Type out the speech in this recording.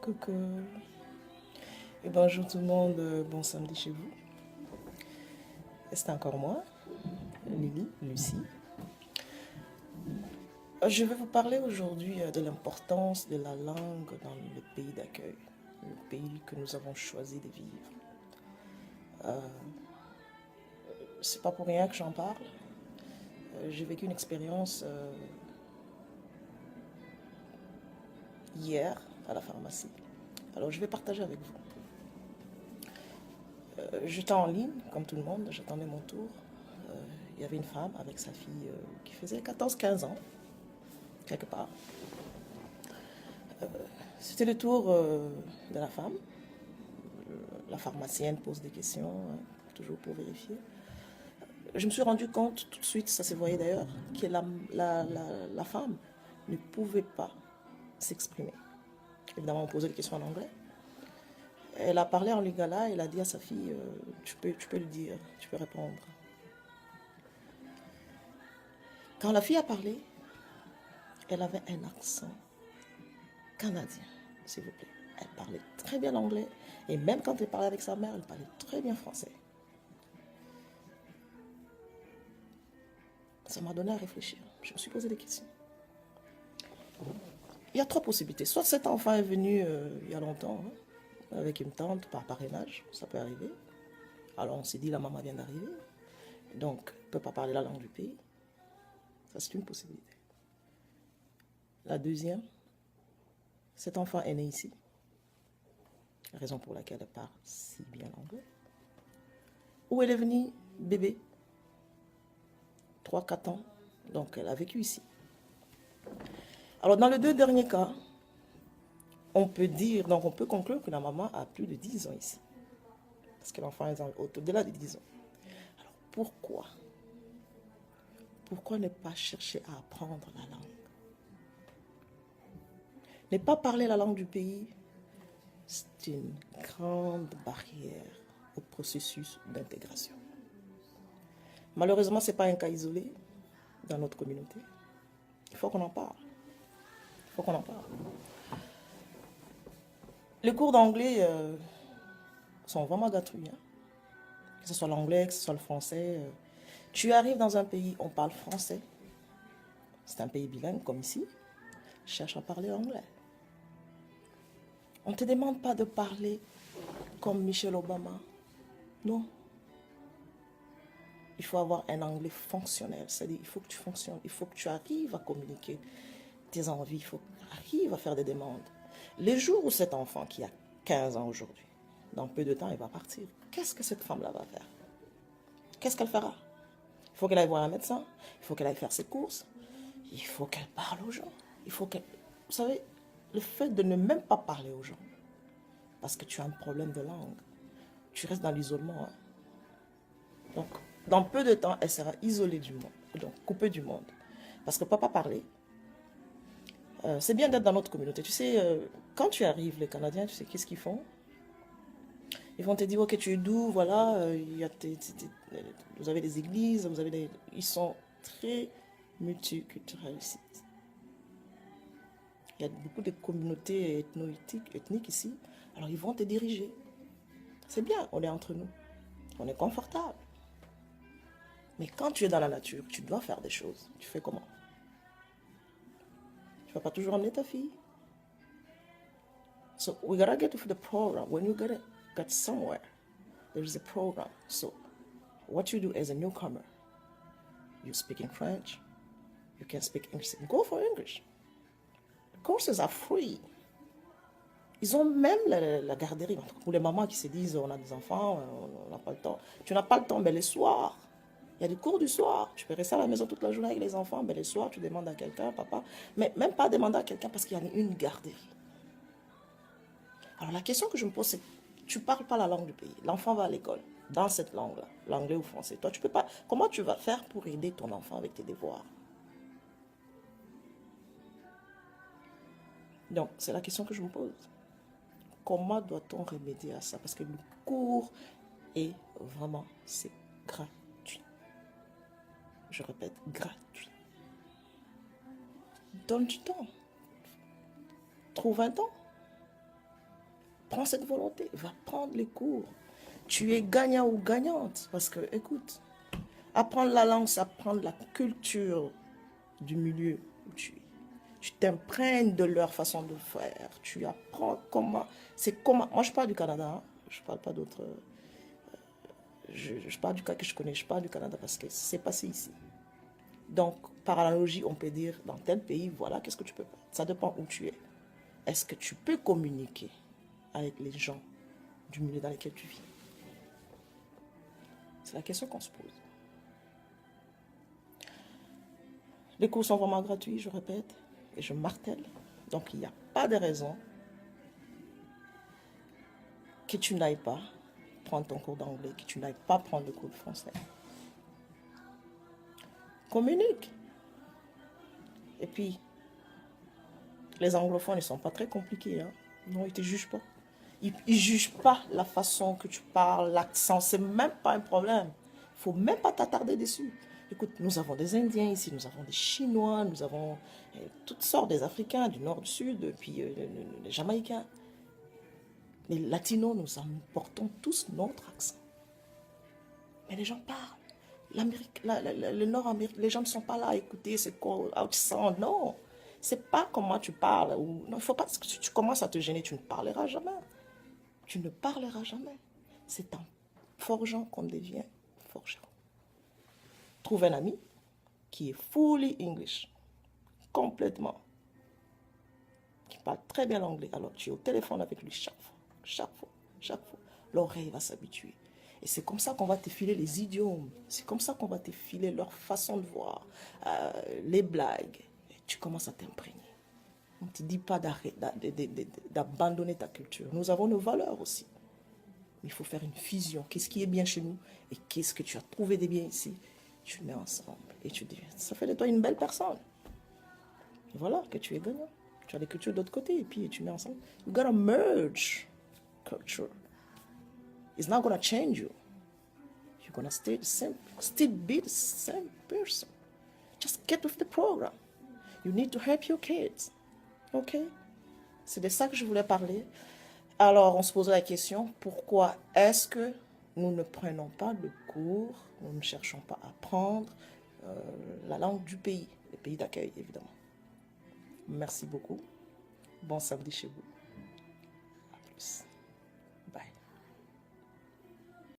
Coucou et bonjour tout le monde, bon samedi chez vous. C'est encore moi, Lily, Lucie. Je vais vous parler aujourd'hui de l'importance de la langue dans le pays d'accueil, le pays que nous avons choisi de vivre. C'est pas pour rien que j'en parle. J'ai vécu une expérience hier à la pharmacie. Alors je vais partager avec vous. J'étais en ligne, comme tout le monde, j'attendais mon tour. Il y avait une femme avec sa fille qui faisait 14-15 ans, quelque part. C'était le tour de la femme. La pharmacienne pose des questions, hein, toujours pour vérifier. Je me suis rendu compte tout de suite, ça se voyait d'ailleurs, que la femme ne pouvait pas s'exprimer. Évidemment, on posait des questions en anglais. Elle a parlé en lingala, elle a dit à sa fille, tu peux le dire, tu peux répondre. Quand la fille a parlé, elle avait un accent canadien, s'il vous plaît. Elle parlait très bien l'anglais, et même quand elle parlait avec sa mère, elle parlait très bien français. Ça m'a donné à réfléchir. Je me suis posé des questions. Il y a trois possibilités. Soit cet enfant est venu il y a longtemps, hein, avec une tante par parrainage, ça peut arriver. Alors on s'est dit, la maman vient d'arriver, donc elle ne peut pas parler la langue du pays. Ça, c'est une possibilité. La deuxième, cet enfant est né ici, raison pour laquelle elle parle si bien l'anglais. Ou elle est venue bébé, 3-4 ans, donc elle a vécu ici. Alors dans les deux derniers cas, on peut dire, donc on peut conclure que la maman a plus de 10 ans ici. Parce que l'enfant est au-delà de 10 ans. Alors pourquoi ne pas chercher à apprendre la langue? Ne pas parler la langue du pays, c'est une grande barrière au processus d'intégration. Malheureusement, ce n'est pas un cas isolé dans notre communauté. Il faut qu'on en parle. Il faut qu'on en parle. Les cours d'anglais sont vraiment gratuits. Hein? Que ce soit l'anglais, que ce soit le français. Tu arrives dans un pays, on parle français. C'est un pays bilingue comme ici. Cherche à parler anglais. On ne te demande pas de parler comme Michelle Obama. Non. Il faut avoir un anglais fonctionnel. C'est-à-dire il faut que tu fonctionnes. Il faut que tu arrives à communiquer tes envies. Il faut que tu arrives à faire des demandes. Les jours où cet enfant qui a 15 ans aujourd'hui, dans peu de temps, il va partir. Qu'est-ce que cette femme-là va faire? Qu'est-ce qu'elle fera? Il faut qu'elle aille voir un médecin. Il faut qu'elle aille faire ses courses. Il faut qu'elle parle aux gens. Il faut qu'elle... Vous savez, le fait de ne même pas parler aux gens, parce que tu as un problème de langue, tu restes dans l'isolement. Hein? Donc, dans peu de temps, elle sera isolée du monde, donc coupée du monde. Parce que papa parlait. C'est bien d'être dans notre communauté. Tu sais, quand tu arrives, les Canadiens, tu sais qu'est-ce qu'ils font? Ils vont te dire, ok, tu es d'où, voilà, vous avez des églises, ils sont très multiculturels ici. Il y a beaucoup de communautés ethniques ici. Alors ils vont te diriger. C'est bien, on est entre nous. On est confortable. Mais quand tu es dans la nature, tu dois faire des choses. Tu fais comment? Tu ne vas pas toujours emmener ta fille. So we gotta get to the program. When you get somewhere, there is a program. So what you do as a newcomer, you speak in French, you can speak English. Go for English. The courses are free. Ils ont même la garderie. Pour les mamans qui se disent, on a des enfants, on n'a pas le temps. Tu n'as pas le temps, mais les soirs, il y a des cours du soir. Tu peux rester à la maison toute la journée avec les enfants, mais les soirs, tu demandes à quelqu'un, papa. Mais même pas demander à quelqu'un parce qu'il y a une garderie. Alors la question que je me pose, c'est, tu ne parles pas la langue du pays. L'enfant va à l'école, dans cette langue-là, l'anglais ou français. Toi, tu peux pas. Comment tu vas faire pour aider ton enfant avec tes devoirs? Donc, c'est la question que je me pose. Comment doit-on remédier à ça? Parce que le cours est vraiment, c'est gratuit. Je répète, gratuit. Donne du temps. Trouve un temps. Prends cette volonté, va prendre les cours. Tu es gagnant ou gagnante. Parce que, écoute, apprendre la langue, c'est apprendre la culture du milieu où tu es. Tu t'imprègnes de leur façon de faire. Tu apprends comment. C'est comment. Moi, je parle du Canada. Hein. Je ne parle pas d'autres. Je parle du cas que je connais. Je parle du Canada parce que c'est passé ici. Donc, par analogie, on peut dire dans tel pays, voilà, qu'est-ce que tu peux faire. Ça dépend où tu es. Est-ce que tu peux communiquer avec les gens du milieu dans lequel tu vis? C'est la question qu'on se pose. Les cours sont vraiment gratuits, je répète, et je martèle. Donc, il n'y a pas de raison que tu n'ailles pas prendre ton cours d'anglais, que tu n'ailles pas prendre le cours de français. Communique. Et puis, les anglophones ne sont pas très compliqués. Hein? Non, ils ne te jugent pas. Ils ne jugent pas la façon que tu parles, l'accent. Ce n'est même pas un problème. Il ne faut même pas t'attarder dessus. Écoute, nous avons des Indiens ici, nous avons des Chinois, nous avons toutes sortes, des Africains du nord, du sud, puis les Jamaïcains. Les Latinos, nous importons tous notre accent. Mais les gens parlent. L'Amérique, le Nord-Amérique, les gens ne sont pas là à écouter, c'est quoi, accent. Non, c'est pas comment tu parles. Ou, non, il faut pas, si tu commences à te gêner, tu ne parleras jamais. Tu ne parleras jamais. C'est en forgeant qu'on devient forgeron. Trouve un ami qui est fully English, complètement, qui parle très bien l'anglais. Alors tu es au téléphone avec lui chaque fois, chaque fois, chaque fois. L'oreille va s'habituer. Et c'est comme ça qu'on va te filer les idiomes. C'est comme ça qu'on va te filer leur façon de voir, les blagues. Et tu commences à t'imprégner. On ne te dit pas d'abandonner ta culture. Nous avons nos valeurs aussi. Il faut faire une fusion. Qu'est-ce qui est bien chez nous et qu'est-ce que tu as trouvé de bien ici? Tu le mets ensemble et tu deviens. Ça fait de toi une belle personne. Et voilà, que tu es gagnant. Tu as les cultures de l'autre côté et puis tu mets ensemble. You gotta merge culture. It's not gonna change you. You're gonna stay the same, still be the same person. Just get with the program. You need to help your kids. Ok? C'est de ça que je voulais parler. Alors, on se pose la question, pourquoi est-ce que nous ne prenons pas de cours, nous ne cherchons pas à apprendre la langue du pays, le pays d'accueil, évidemment. Merci beaucoup. Bon samedi chez vous. À plus.